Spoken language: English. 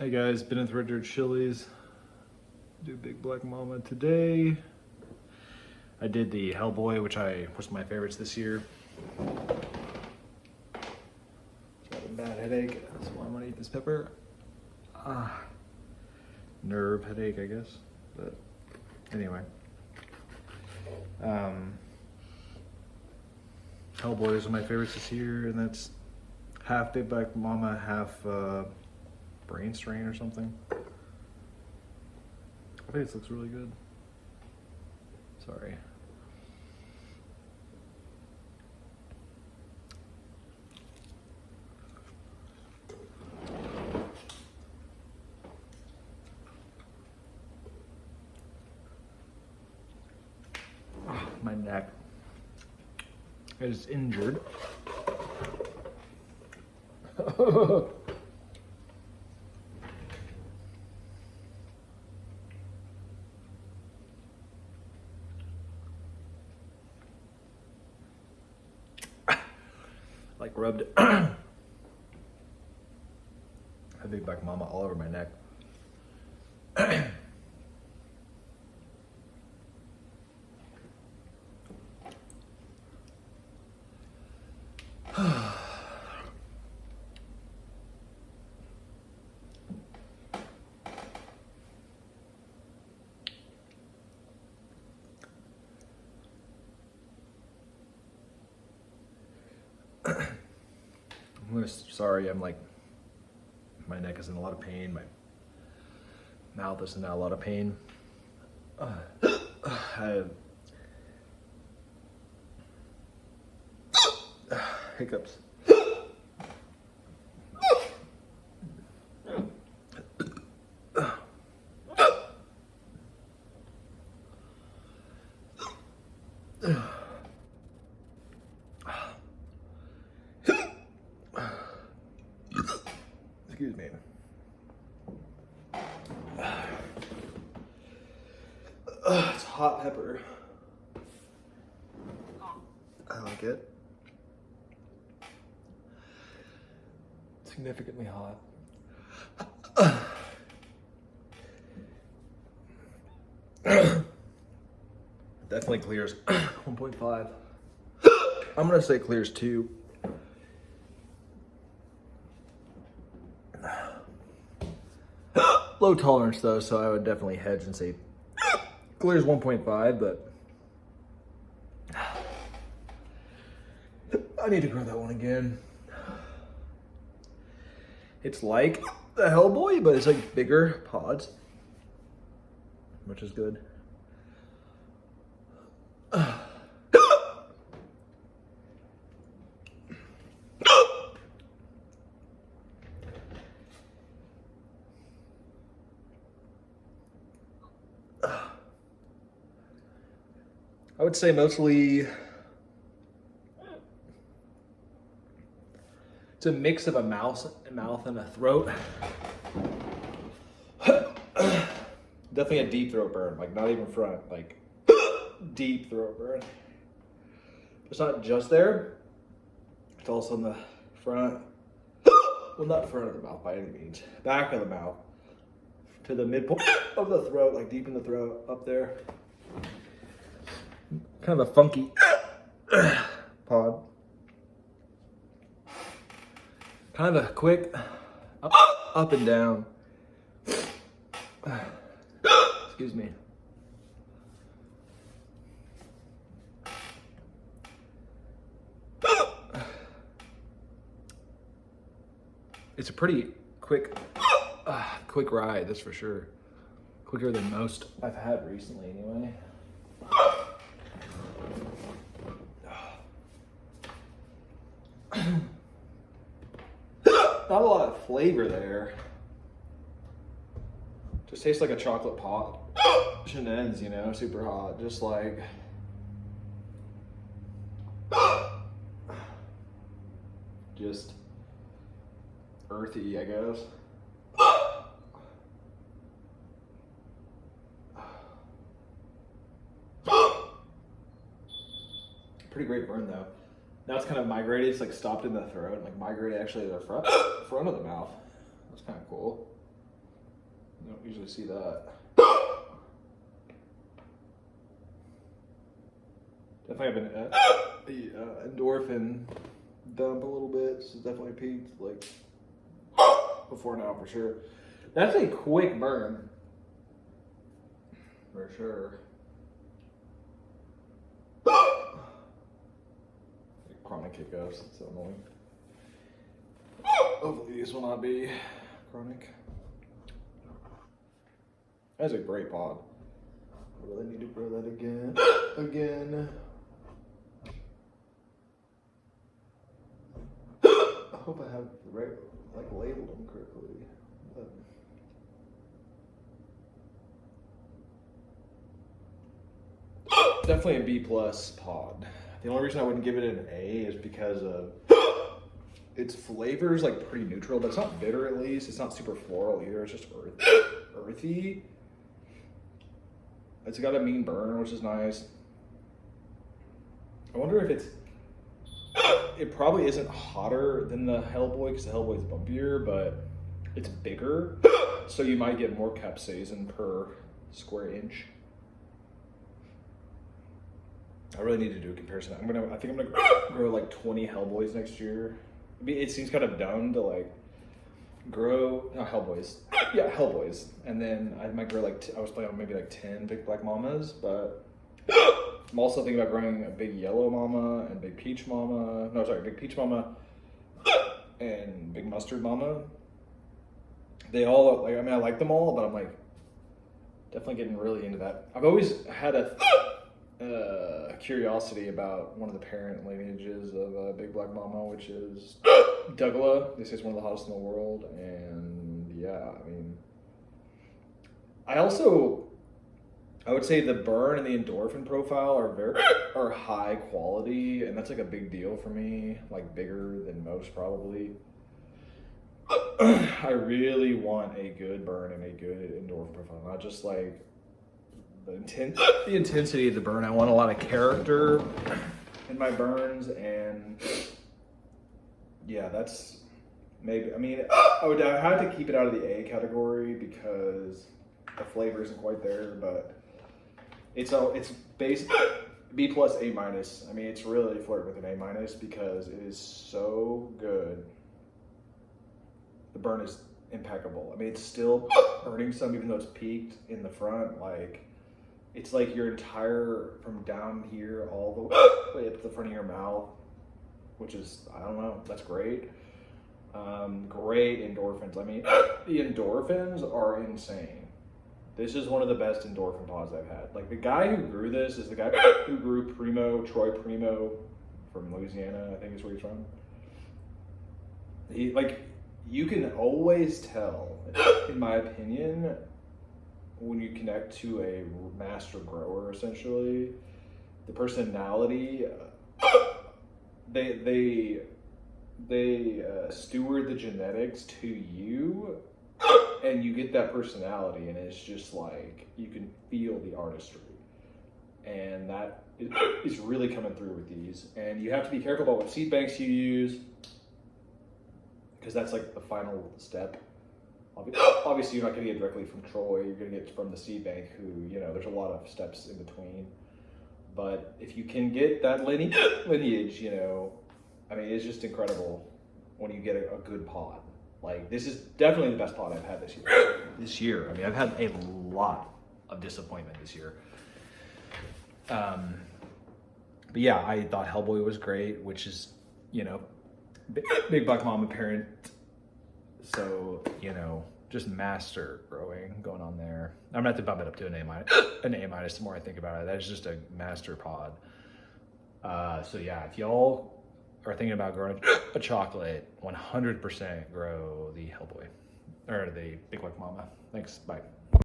Hey guys, been at Red Chili's. Do Big Black Mama today. I did the Hellboy, which was my favorites this year. Got a bad headache, that's why I'm gonna eat this pepper. Nerve headache, I guess. But anyway. Hellboy is one of my favorites this year, and that's half Big Black Mama, half brain strain or something. I think this looks really good. Sorry. My neck is injured. Like rubbed a Big Black Mama all over my neck. Sorry, I'm like, my neck is in a lot of pain. My mouth is in a lot of pain. I have hiccups. Excuse me. It's hot pepper. I like it. Significantly hot. Definitely clears 1.5. I'm gonna say clears 2. Low tolerance though, so I would definitely hedge and say clears 1.5, but I need to grow that one again. It's like the Hellboy, but it's like bigger pods, which is good. I would say mostly it's a mix of a mouth and a throat. Definitely a deep throat burn, like not even front, like deep throat burn. It's not just there, it's also in the front. Well, not front of the mouth by any means, back of the mouth to the midpoint of the throat, like deep in the throat, up there. Kind of a funky pod. Kind of a quick up and down. Excuse me. It's a pretty quick ride, that's for sure. Quicker than most I've had recently anyway. Not a lot of flavor there. Just tastes like a chocolate pot. Shenanigans, you know, super hot. Just like just earthy, I guess. Pretty great burn though. Now it's kind of migrated, it's like stopped in the throat, and like migrated actually to the front of the mouth. That's kind of cool. usually see that. Definitely have an endorphin dump a little bit. So definitely peaked like before now for sure. That's a quick burn. For sure. Chronic hiccups, it's so annoying. Hopefully these will not be chronic. That's a great pod. I really need to grow that again. I hope I have the right, like, labeled them correctly. Definitely a B plus pod. The only reason I wouldn't give it an A is because of its flavors, like pretty neutral, but it's not bitter at least. It's not super floral either. It's just earthy. It's got a mean burn, which is nice. I wonder if it probably isn't hotter than the Hellboy because the Hellboy's bumpier, but it's bigger. So you might get more capsaicin per square inch. I really need to do a comparison. I think I'm gonna grow like 20 Hellboys next year. I mean, it seems kind of dumb to like grow Hellboys. Yeah, Hellboys, and then I might grow like I was planning on maybe like 10 big black mamas, but I'm also thinking about growing a big yellow mama and big peach mama. No, sorry, big peach mama and big mustard mama. They all like. I mean, I like them all, but I'm like definitely getting really into that. I've always had a curiosity about one of the parent lineages of Big Black Mama, which is Douglas. They say it's one of the hottest in the world, and yeah, I mean, I would say the burn and the endorphin profile are high quality, and that's like a big deal for me, like bigger than most probably. I really want a good burn and a good endorphin profile, not just like the intensity of the burn. I want a lot of character in my burns, and yeah, that's maybe. I mean, I have to keep it out of the A category because the flavor isn't quite there, but it's basically B plus A minus. I mean, it's really flirting with an A minus because it is so good. The burn is impeccable. I mean, it's still burning some, even though it's peaked in the front. Like, it's like your entire, from down here all the way up to the front of your mouth, which is, I don't know, that's great. Great endorphins. I mean, the endorphins are insane. This is one of the best endorphin pods I've had. Like, the guy who grew this is the guy who grew Troy Primo from Louisiana, I think is where he's from. You can always tell, in my opinion, when you connect to a master grower, essentially, the personality, they steward the genetics to you, and you get that personality, and it's just like, you can feel the artistry. And that is really coming through with these. And you have to be careful about what seed banks you use, because that's like the final step. Obviously, you're not going to get directly from Troy. You're going to get from the seed bank, who, you know, there's a lot of steps in between. But if you can get that lineage, you know, I mean, it's just incredible when you get a good pod. Like, this is definitely the best pod I've had this year. I mean, I've had a lot of disappointment this year. But yeah, I thought Hellboy was great, which is, you know, Big Black Mama parent. So, you know, just master growing going on there. I'm gonna have to bump it up to an A minus the more I think about it. That is just a master pod. So yeah, if y'all are thinking about growing a chocolate, 100% grow the Hellboy or the Big Black Mama. Thanks, bye.